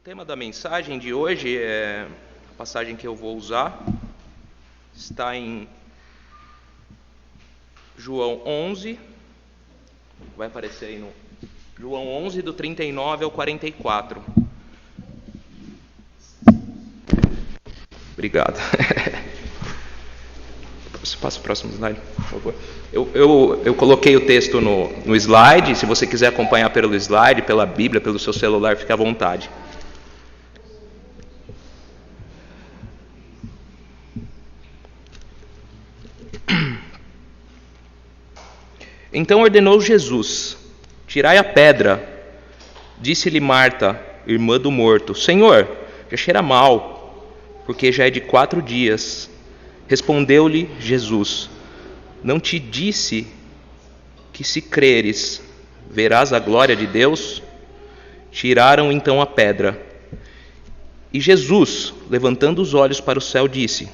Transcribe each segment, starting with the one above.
tema da mensagem de hoje a passagem que eu vou usar está em João 11, vai aparecer aí no João 11, do 39 ao 44. Obrigado. Passa o próximo slide, por favor. Eu coloquei o texto no slide. Se você quiser acompanhar pelo slide, pela Bíblia, pelo seu celular, fique à vontade. Então ordenou Jesus: tirai a pedra. Disse-lhe Marta, irmã do morto: Senhor, já cheira mal, porque já é de 4 dias. Respondeu-lhe Jesus: não te disse que, se creres, verás a glória de Deus? Tiraram então a pedra. E Jesus, levantando os olhos para o céu, disse: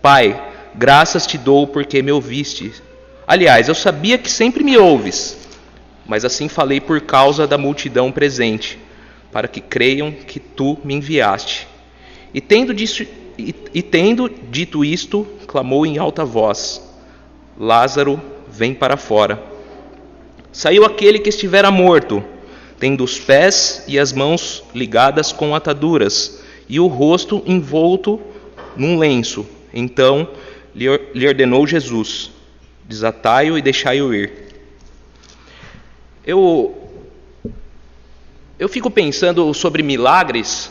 Pai, graças te dou porque me ouviste. Aliás, eu sabia que sempre me ouves, mas assim falei por causa da multidão presente, para que creiam que tu me enviaste. E tendo dito isto, clamou em alta voz: Lázaro, vem para fora. Saiu aquele que estivera morto, tendo os pés e as mãos ligadas com ataduras, e o rosto envolto num lenço. Então lhe ordenou Jesus: desatai-o e deixai-o ir. Eu fico pensando sobre milagres,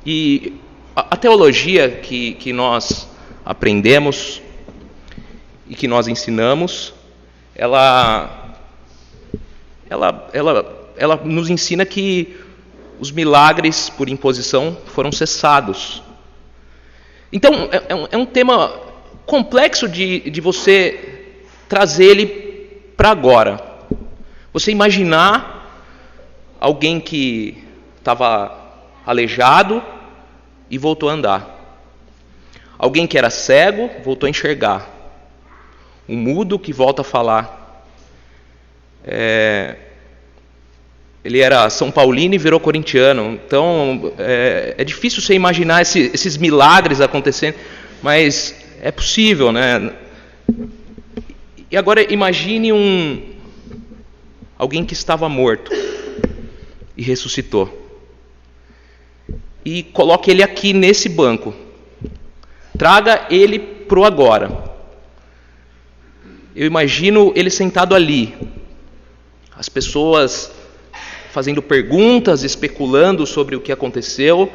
e a teologia que nós aprendemos e que nós ensinamos, ela nos ensina que os milagres por imposição foram cessados. Então é um tema complexo de você trazer ele para agora. Você imaginar alguém que estava aleijado e voltou a andar. Alguém que era cego voltou a enxergar. Um mudo que volta a falar. Ele era São Paulino e virou corintiano. Então é difícil você imaginar esses milagres acontecendo, mas é possível, né? E agora imagine alguém que estava morto e ressuscitou. E coloque ele aqui nesse banco. Traga ele pro agora. Eu imagino ele sentado ali. As pessoas fazendo perguntas, especulando sobre o que aconteceu.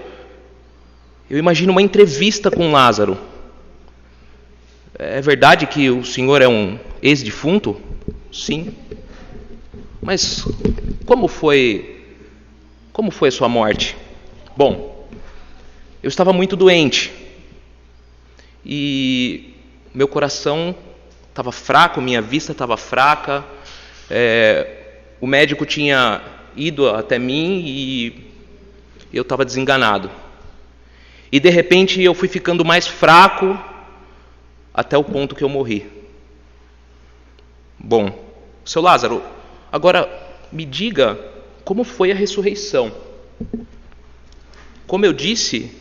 Eu imagino uma entrevista com Lázaro. É verdade que o senhor é um ex-defunto? Sim. Mas como foi a sua morte? Bom, eu estava muito doente. E meu coração estava fraco, minha vista estava fraca. O médico tinha ido até mim e eu estava desenganado. E de repente eu fui ficando mais fraco até o ponto que eu morri. Bom, seu Lázaro, agora me diga como foi a ressurreição. Como eu disse,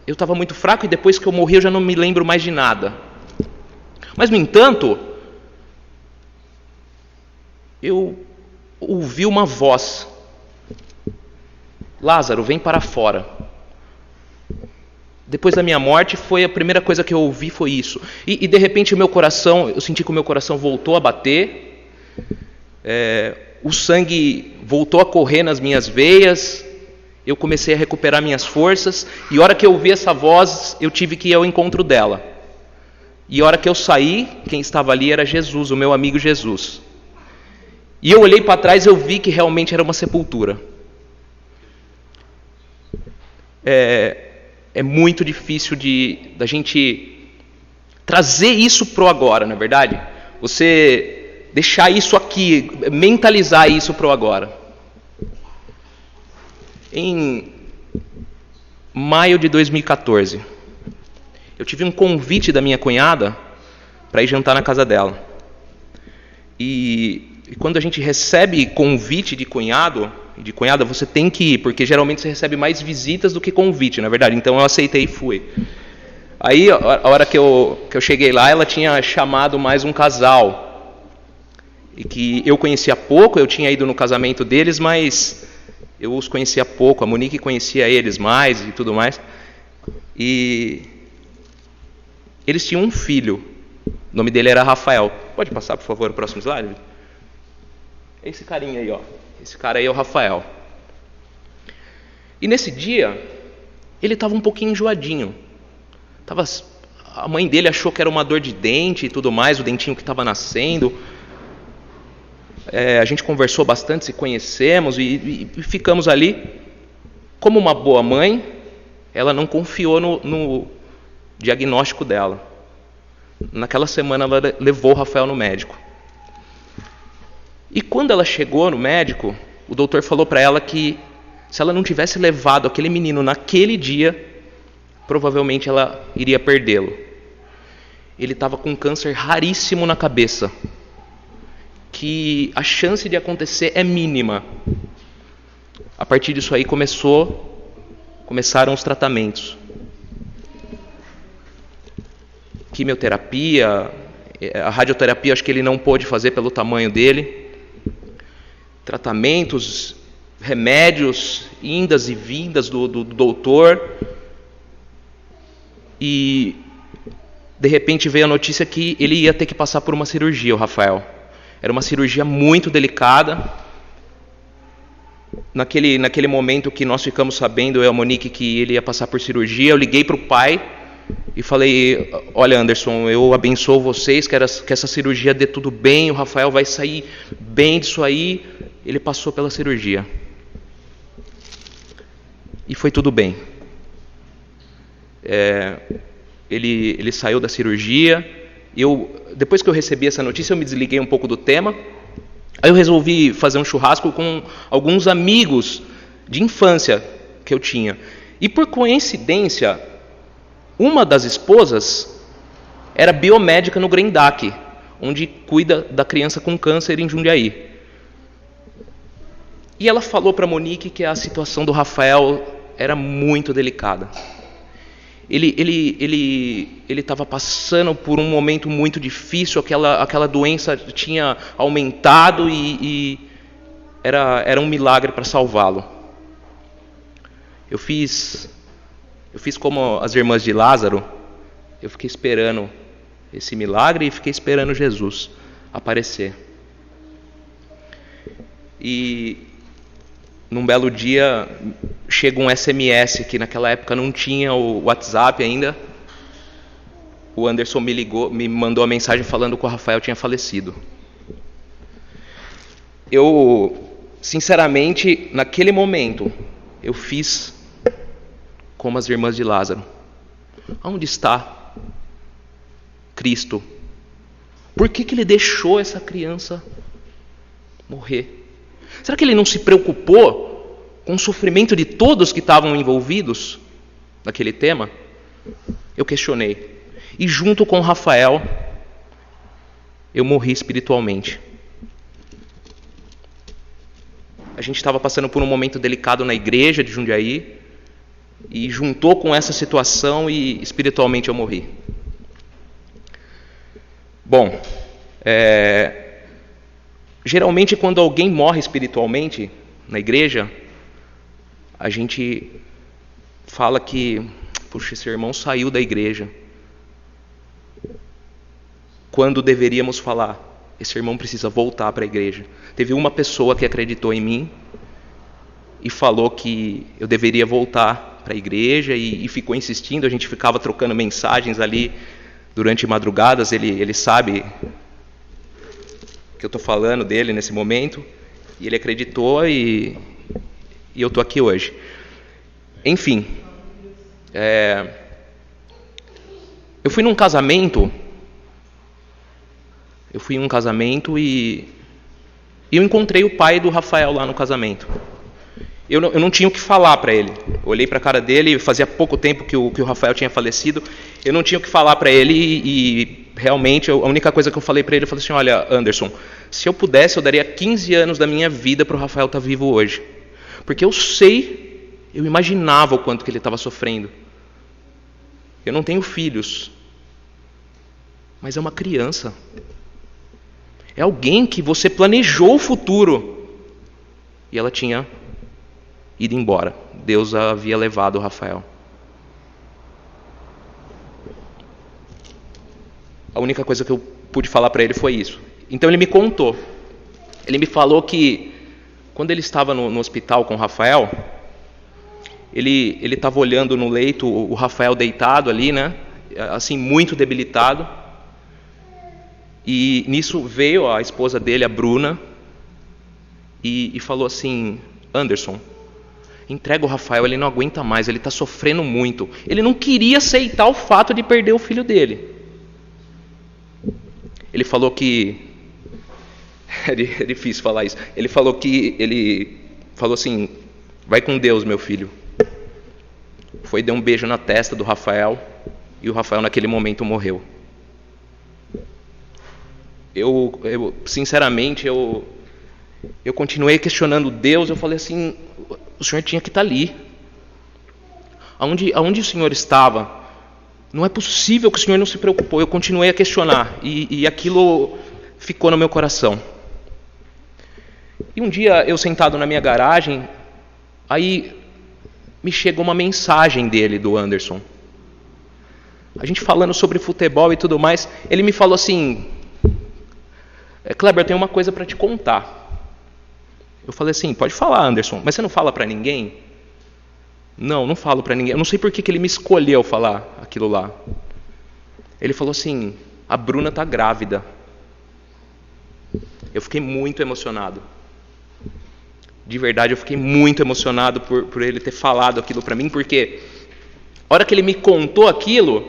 eu estava muito fraco e depois que eu morri eu já não me lembro mais de nada. Mas, no entanto, eu ouvi uma voz: Lázaro, vem para fora. Depois da minha morte, a primeira coisa que eu ouvi foi isso. E de repente eu senti que o meu coração voltou a bater, o sangue voltou a correr nas minhas veias, eu comecei a recuperar minhas forças, e a hora que eu ouvi essa voz, eu tive que ir ao encontro dela. E a hora que eu saí, quem estava ali era Jesus, o meu amigo Jesus. E eu olhei para trás e eu vi que realmente era uma sepultura. É muito difícil da gente trazer isso pro agora, não é verdade? Você deixar isso aqui, mentalizar isso pro agora. Em maio de 2014, eu tive um convite da minha cunhada para ir jantar na casa dela. E quando a gente recebe convite de cunhado, e de cunhada, você tem que ir, porque geralmente você recebe mais visitas do que convite, na verdade. Então eu aceitei e fui. Aí, a hora que eu cheguei lá, ela tinha chamado mais um casal, e que eu conhecia pouco, eu tinha ido no casamento deles, mas eu os conhecia pouco, a Monique conhecia eles mais e tudo mais. E eles tinham um filho, o nome dele era Rafael. Pode passar, por favor, o próximo slide? Esse carinha aí, ó. Esse cara aí é o Rafael. E nesse dia, ele estava um pouquinho enjoadinho. A mãe dele achou que era uma dor de dente e tudo mais, o dentinho que estava nascendo. A gente conversou bastante, se conhecemos e ficamos ali. Como uma boa mãe, ela não confiou no diagnóstico dela. Naquela semana ela levou o Rafael no médico. E quando ela chegou no médico, o doutor falou para ela que se ela não tivesse levado aquele menino naquele dia, provavelmente ela iria perdê-lo. Ele estava com um câncer raríssimo na cabeça, que a chance de acontecer é mínima. A partir disso aí começaram os tratamentos. Quimioterapia, a radioterapia acho que ele não pôde fazer pelo tamanho dele. Tratamentos, remédios, indas e vindas do doutor. E de repente veio a notícia que ele ia ter que passar por uma cirurgia, o Rafael. Era uma cirurgia muito delicada. Naquele momento que nós ficamos sabendo, eu e a Monique, que ele ia passar por cirurgia, eu liguei para o pai e falei: olha, Anderson, eu abençoo vocês, que essa cirurgia dê tudo bem, o Rafael vai sair bem disso aí. Ele passou pela cirurgia. E foi tudo bem. Ele saiu da cirurgia. Depois que eu recebi essa notícia, eu me desliguei um pouco do tema. Aí eu resolvi fazer um churrasco com alguns amigos de infância que eu tinha. E por coincidência, uma das esposas era biomédica no Grendac, onde cuida da criança com câncer em Jundiaí. E ela falou para a Monique que a situação do Rafael era muito delicada. Ele estava passando por um momento muito difícil, aquela doença tinha aumentado e era um milagre para salvá-lo. Eu fiz como as irmãs de Lázaro, eu fiquei esperando esse milagre e fiquei esperando Jesus aparecer. E num belo dia chega um SMS, que naquela época não tinha o WhatsApp ainda. O Anderson me ligou, me mandou uma mensagem falando que o Rafael tinha falecido. Eu, sinceramente, naquele momento, eu fiz como as irmãs de Lázaro. Onde está Cristo? Por que ele deixou essa criança morrer? Será que ele não se preocupou com o sofrimento de todos que estavam envolvidos naquele tema? Eu questionei. E junto com Rafael, eu morri espiritualmente. A gente estava passando por um momento delicado na igreja de Jundiaí, e juntou com essa situação e espiritualmente eu morri. Bom, geralmente quando alguém morre espiritualmente na igreja, a gente fala que, puxa, esse irmão saiu da igreja. Quando deveríamos falar, esse irmão precisa voltar para a igreja. Teve uma pessoa que acreditou em mim e falou que eu deveria voltar para a igreja e ficou insistindo. A gente ficava trocando mensagens ali durante madrugadas. Ele sabe que eu estou falando dele nesse momento, e ele acreditou e eu estou aqui hoje. Enfim, eu fui em um casamento e eu encontrei o pai do Rafael lá no casamento. Eu não tinha o que falar para ele. Eu olhei para a cara dele, fazia pouco tempo que o Rafael tinha falecido. Eu não tinha o que falar para ele e realmente a única coisa que eu falei para ele, eu falei assim: olha, Anderson, se eu pudesse, eu daria 15 anos da minha vida para o Rafael estar vivo hoje. Porque eu imaginava o quanto que ele estava sofrendo. Eu não tenho filhos, mas é uma criança. É alguém que você planejou o futuro. E ela tinha ido embora. Deus havia levado o Rafael. A única coisa que eu pude falar para ele foi isso. Então ele me contou. Ele me falou que quando ele estava no hospital com o Rafael, ele estava olhando no leito o Rafael deitado ali, né? Assim, muito debilitado. E nisso veio a esposa dele, a Bruna, e falou assim: Anderson, entrega o Rafael, ele não aguenta mais, ele está sofrendo muito. Ele não queria aceitar o fato de perder o filho dele. Ele falou que... É difícil falar isso. Ele falou assim: vai com Deus, meu filho. Foi, deu um beijo na testa do Rafael, e o Rafael naquele momento morreu. Sinceramente, eu continuei questionando Deus. Eu falei assim: o Senhor tinha que estar ali. Aonde o Senhor estava? Não é possível que o Senhor não se preocupou. Eu continuei a questionar, e aquilo ficou no meu coração. E um dia, eu sentado na minha garagem, aí me chegou uma mensagem dele, do Anderson. A gente falando sobre futebol e tudo mais, ele me falou assim: Kleber, eu tenho uma coisa para te contar. Eu falei assim: pode falar, Anderson, mas você não fala para ninguém? Não falo para ninguém. Eu não sei por que ele me escolheu falar aquilo lá. Ele falou assim: a Bruna está grávida. Eu fiquei muito emocionado. De verdade, eu fiquei muito emocionado por ele ter falado aquilo para mim, porque a hora que ele me contou aquilo,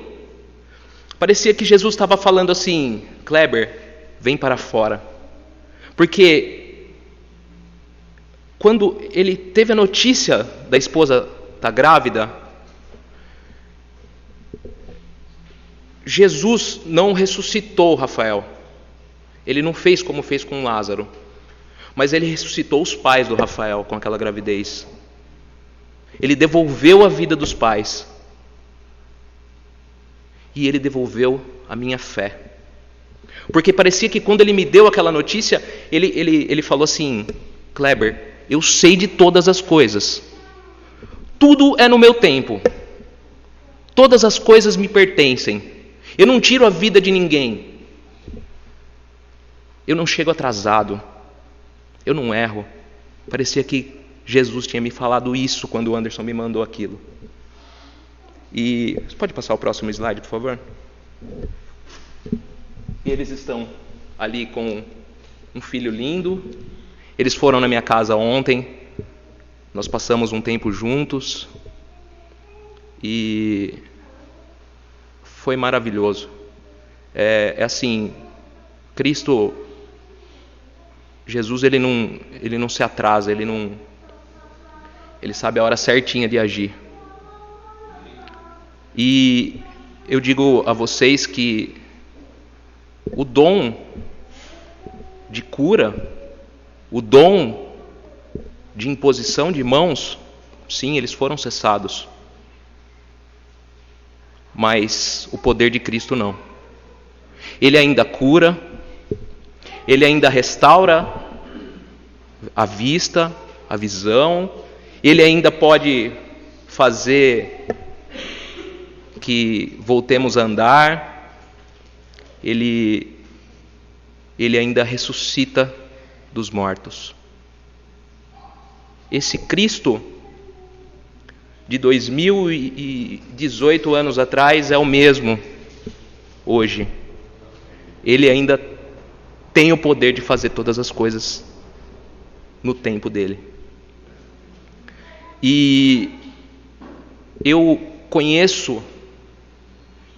parecia que Jesus estava falando assim: Kleber, vem para fora. Porque quando ele teve a notícia da esposa estar grávida, Jesus não ressuscitou Rafael. Ele não fez como fez com Lázaro, mas ele ressuscitou os pais do Rafael com aquela gravidez. Ele devolveu a vida dos pais. E ele devolveu a minha fé. Porque parecia que quando ele me deu aquela notícia, ele falou assim: Kleber, eu sei de todas as coisas. Tudo é no meu tempo. Todas as coisas me pertencem. Eu não tiro a vida de ninguém. Eu não chego atrasado. Eu não erro. Parecia que Jesus tinha me falado isso quando o Anderson me mandou aquilo. E você pode passar o próximo slide, por favor? E eles estão ali com um filho lindo. Eles foram na minha casa ontem. Nós passamos um tempo juntos. E foi maravilhoso. É assim, Cristo, Jesus, ele não se atrasa, ele sabe a hora certinha de agir. E eu digo a vocês que o dom de cura, o dom de imposição de mãos, sim, eles foram cessados. Mas o poder de Cristo não. Ele ainda cura, ele ainda restaura a vista, a visão, ele ainda pode fazer que voltemos a andar, ele ainda ressuscita dos mortos. Esse Cristo de 2018 anos atrás é o mesmo hoje. Ele ainda tem o poder de fazer todas as coisas no tempo dele. E eu conheço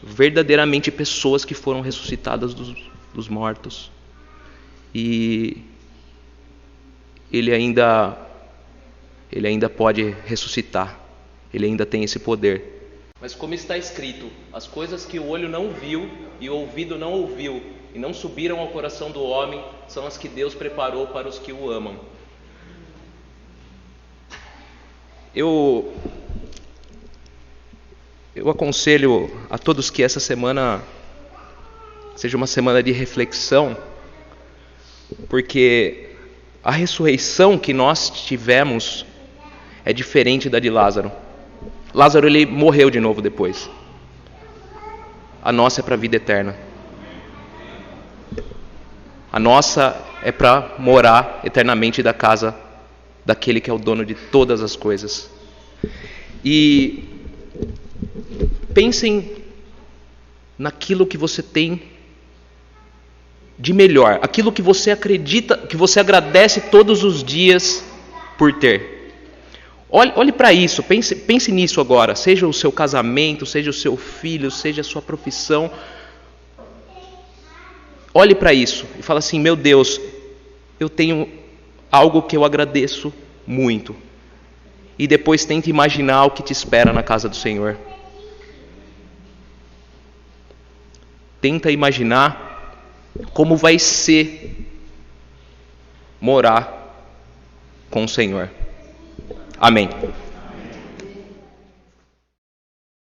verdadeiramente pessoas que foram ressuscitadas dos mortos. E ele ainda pode ressuscitar. Ele ainda tem esse poder. Mas como está escrito, as coisas que o olho não viu e o ouvido não ouviu e não subiram ao coração do homem, são as que Deus preparou para os que o amam. eu aconselho a todos que essa semana seja uma semana de reflexão, porque a ressurreição que nós tivemos é diferente da de Lázaro. Lázaro, ele morreu de novo depois. A nossa é para a vida eterna. A nossa é para morar eternamente da casa daquele que é o dono de todas as coisas. E pensem naquilo que você tem de melhor, aquilo que você acredita, que você agradece todos os dias por ter. Olhe para isso, pense nisso agora, seja o seu casamento, seja o seu filho, seja a sua profissão. Olhe para isso e fala assim: meu Deus, eu tenho algo que eu agradeço muito. E depois tente imaginar o que te espera na casa do Senhor. Tenta imaginar como vai ser morar com o Senhor. Amém.